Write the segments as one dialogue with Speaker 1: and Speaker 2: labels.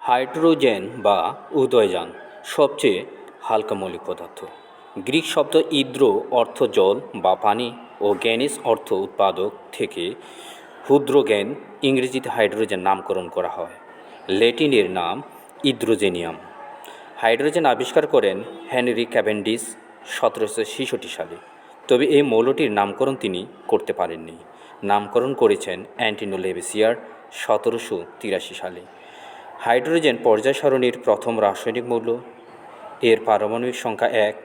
Speaker 1: Hydrogen বা উদয়যান সবচেয়ে হালকা মৌলিক পদার্থ। গ্রিক শব্দ ইদ্র অর্থ জল বা পানি ও গ্যানিস অর্থ উৎপাদক থেকে ক্ষুদ্রজ্ঞান ইংরেজিতে হাইড্রোজেন নামকরণ করা হয়। ল্যাটিনের নাম ইদ্রোজেনিয়াম। হাইড্রোজেন আবিষ্কার করেন হেনরি ক্যাভেন্ডিশ 1766 সালে। তবে এই মৌলটির নামকরণ তিনি করতে পারেননি। নামকরণ করেছেন অ্যান্টনিও লেভেসিয়ার 1783 সালে। হাইড্রোজেন পর্যায় সারণীর প্রথম রাসায়নিক মৌল। এর পারমাণবিক সংখ্যা 1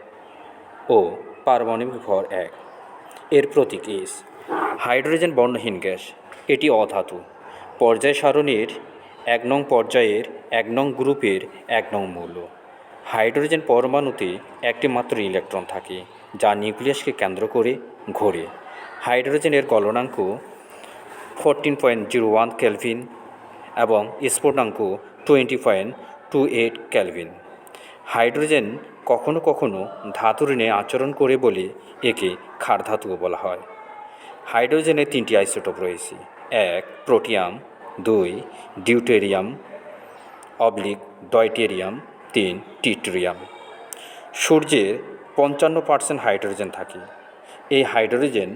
Speaker 1: ও পারমাণবিক ভর 1। এর প্রতীক এস। হাইড্রোজেন বর্ণহীন গ্যাস, এটি অধাতু। পর্যায় সারণীর 1 নং পর্যায়ের 1 নং গ্রুপের 1 নং মৌল। হাইড্রোজেন পরমাণুতে একটি মাত্র ইলেকট্রন থাকে, যা নিউক্লিয়াসকে কেন্দ্র করে ঘোরে। হাইড্রোজেনের গলনাঙ্ক 14.01 কেলভিন এবং স্ফুটনাঙ্ক 20.28 কেলভিন। হাইড্রোজেন কখনো কখনো ধাতুর ন্যায় আচরণ করে বলে একে ক্ষার ধাতুও বলা হয়। হাইড্রোজেনের 3টি আইসোটোপ রয়েছে: 1 প্রোটিয়াম, 2 ডিউটেরিয়াম / ডয়টেরিয়াম, 3 টিট্রিয়াম। সূর্যের 55% হাইড্রোজেন থাকে। এই হাইড্রোজেন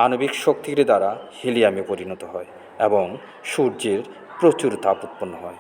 Speaker 1: আণবিক শক্তির দ্বারা হিলিয়ামে পরিণত হয় এবং সূর্যের প্রচুর তাপ উৎপন্ন হয়।